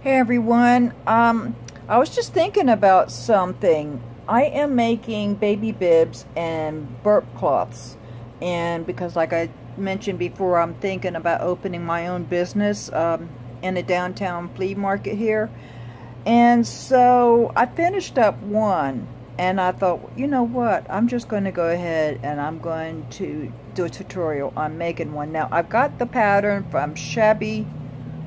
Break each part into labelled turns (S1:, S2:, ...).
S1: Hey everyone, I was just thinking about something. I am making baby bibs and burp cloths, and because like I mentioned before, I'm thinking about opening my own business in a downtown flea market here. And so I finished up one, and I thought, you know what, I'm just going to go ahead and I'm going to do a tutorial on making one. Now I've got the pattern from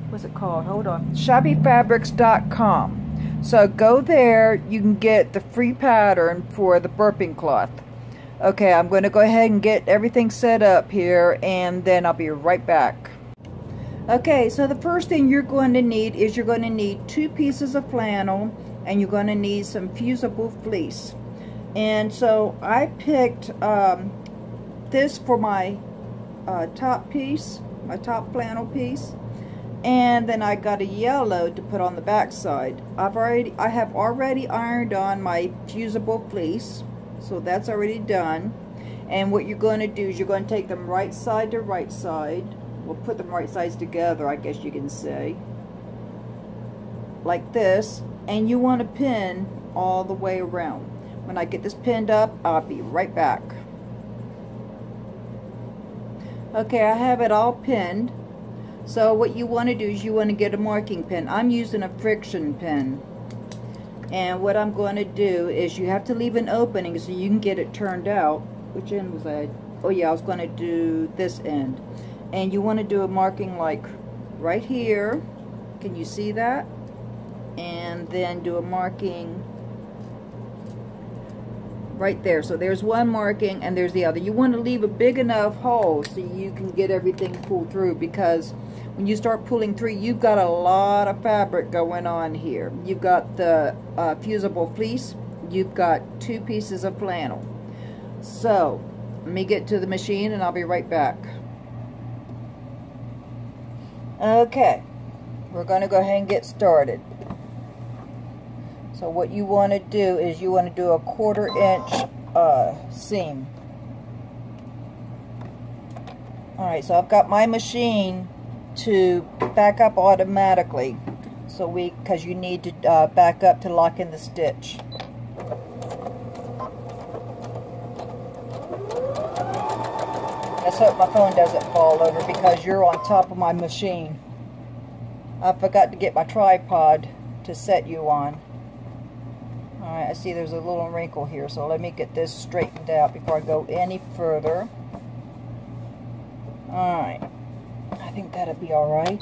S1: what's it called? Hold on. shabbyfabrics.com. So go there, you can get the free pattern for the burping cloth. Okay, I'm going to go ahead and get everything set up here, and then I'll be right back. Okay, so the first thing you're going to need is you're going to need 2 pieces of flannel, and you're going to need some fusible fleece. And so I picked this for my top piece, my top flannel piece. And then I got a yellow to put on the back side. I have already ironed on my fusible fleece, so that's already done. And what you're going to do is you're going to take them right side to right side. We'll put them right sides together, I guess you can say, like this. And you want to pin all the way around. When I get this pinned up, I'll be right back. Okay, I have it all pinned. So what you want to do is you want to get a marking pen. I'm using a friction pen. And what I'm going to do is you have to leave an opening so you can get it turned out. Which end was I? Oh yeah, I was going to do this end. And you want to do a marking like right here. Can you see that? And then do a marking right there. So there's one marking and there's the other. You want to leave a big enough hole so you can get everything pulled through, because when you start pulling through, you've got a lot of fabric going on here. You've got the fusible fleece, you've got 2 pieces of flannel. So let me get to the machine and I'll be right back. Okay, we're going to go ahead and get started. So what you want to do is you want to do a 1/4 inch seam. Alright, so I've got my machine to back up automatically, so because you need to back up to lock in the stitch. Let's hope my phone doesn't fall over because you're on top of my machine. I forgot to get my tripod to set you on. Alright, I see there's a little wrinkle here, so let me get this straightened out before I go any further. Alright, I think that'll be alright.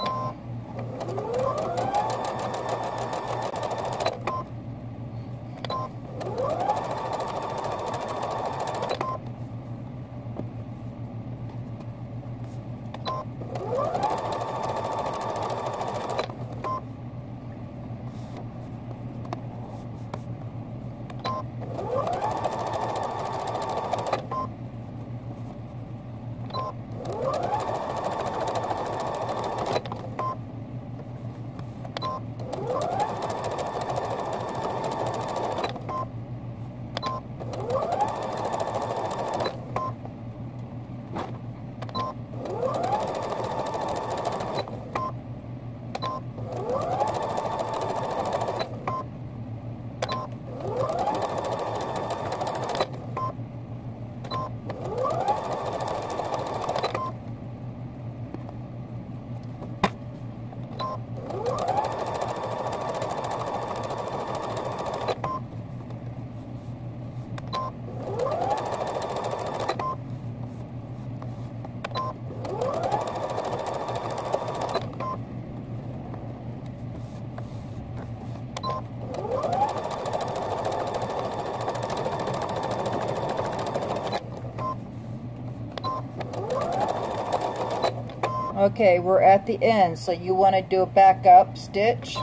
S1: Okay, we're at the end, so you want to do a backup stitch.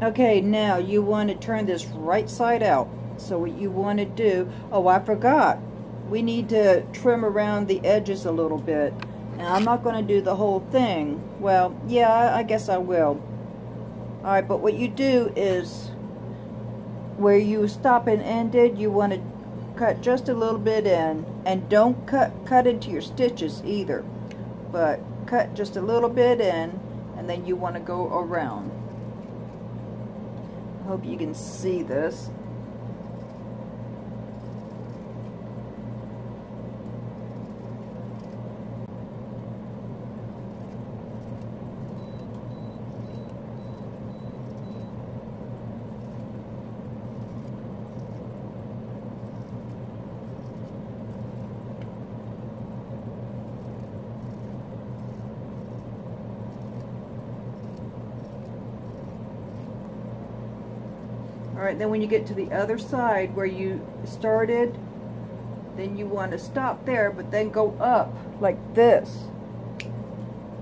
S1: Okay, now you want to turn this right side out. So what you want to do, oh, I forgot. We need to trim around the edges a little bit. And I'm not going to do the whole thing. Well, yeah, I guess I will. Alright, but what you do is where you stop and ended, you want to cut just a little bit in, and don't cut into your stitches either, but cut just a little bit in, and then you want to go around. I hope you can see this. Alright, then when you get to the other side where you started, then you want to stop there, but then go up like this.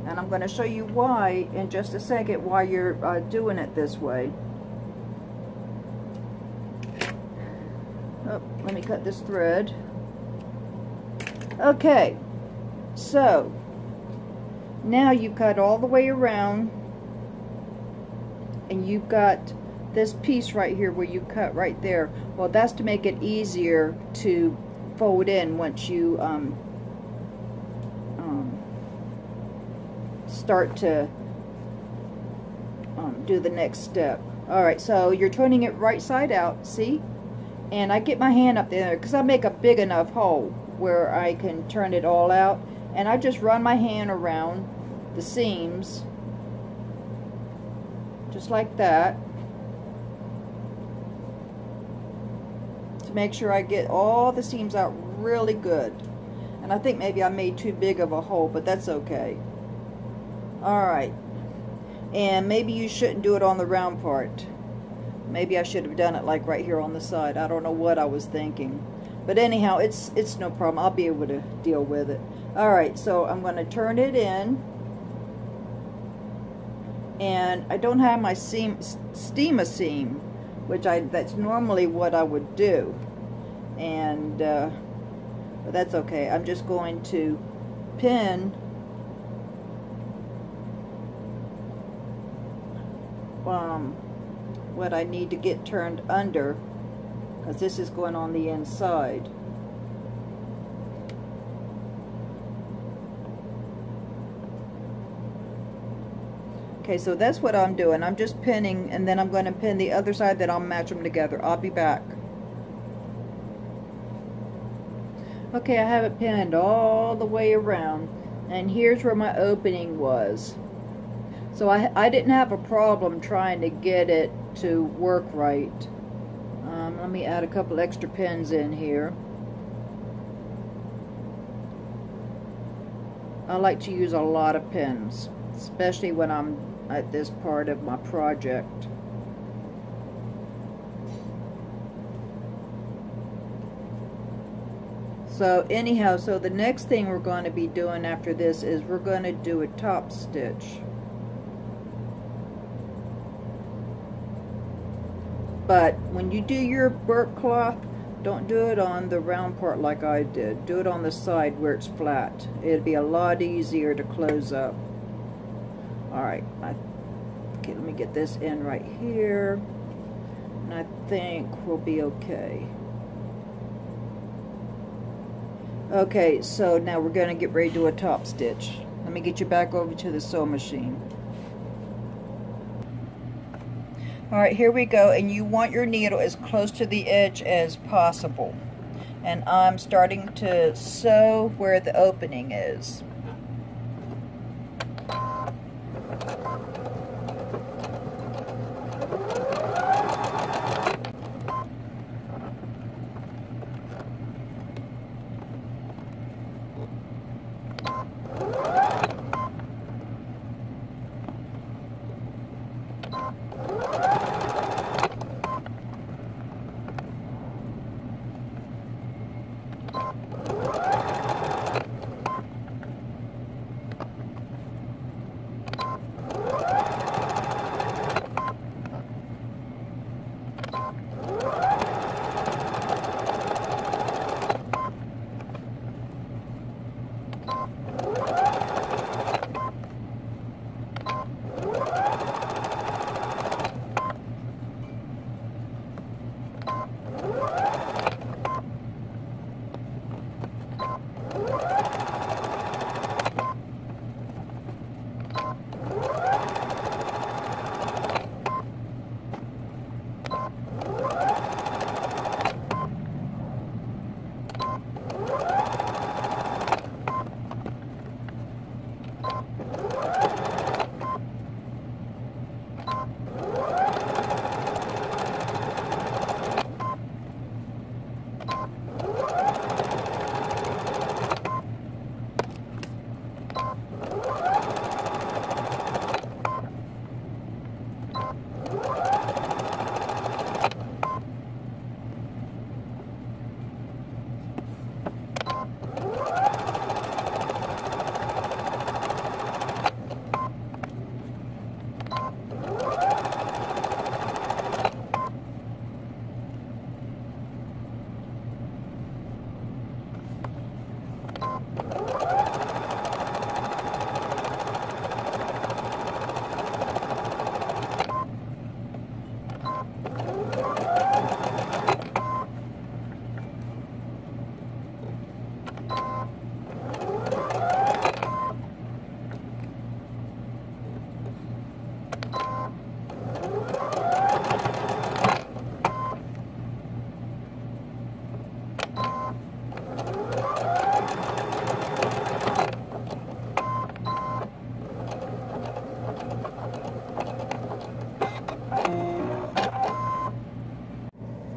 S1: And I'm going to show you why in just a second, why you're doing it this way. Oh, let me cut this thread. Okay, so now you cut all the way around, and you've got this piece right here where you cut right there. Well, that's to make it easier to fold in once you start to do the next step. Alright, so you're turning it right side out, see? And I get my hand up there because I make a big enough hole where I can turn it all out, and I just run my hand around the seams just like that, make sure I get all the seams out really good. And I think maybe I made too big of a hole, but that's okay. Alright, and maybe you shouldn't do it on the round part. Maybe I should have done it like right here on the side. I don't know what I was thinking, but anyhow, it's no problem. I'll be able to deal with it. Alright, so I'm going to turn it in, and I don't have my seam which that's normally what I would do, and but that's okay. I'm just going to pin what I need to get turned under, because this is going on the inside. Okay, so that's what I'm doing. I'm just pinning, and then I'm going to pin the other side, then I'll match them together. I'll be back. Okay, I have it pinned all the way around, and here's where my opening was. So I didn't have a problem trying to get it to work right. Let me add a couple extra pins in here. I like to use a lot of pins, especially when I'm at this part of my project. So anyhow, so the next thing we're going to be doing after this is we're going to do a top stitch. But when you do your burp cloth, don't do it on the round part like I did. Do it on the side where it's flat. It'd be a lot easier to close up. Alright, okay, let me get this in right here, and I think we'll be okay. Okay, so now we're going to get ready to do a top stitch. Let me get you back over to the sewing machine. Alright, here we go, and you want your needle as close to the edge as possible. And I'm starting to sew where the opening is.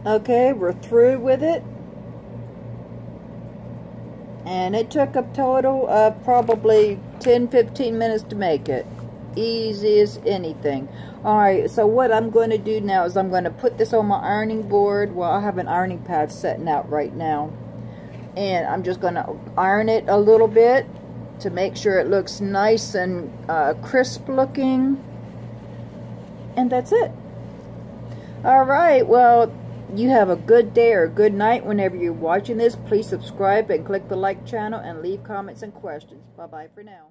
S1: Okay, we're through with it. And it took a total of probably 10-15 minutes to make it. Easy as anything. Alright, so what I'm going to do now is I'm going to put this on my ironing board. Well, I have an ironing pad setting out right now. And I'm just going to iron it a little bit to make sure it looks nice and crisp looking. And that's it. Alright, well, you have a good day or a good night whenever you're watching this. Please subscribe and click the like channel and leave comments and questions. Bye-bye for now.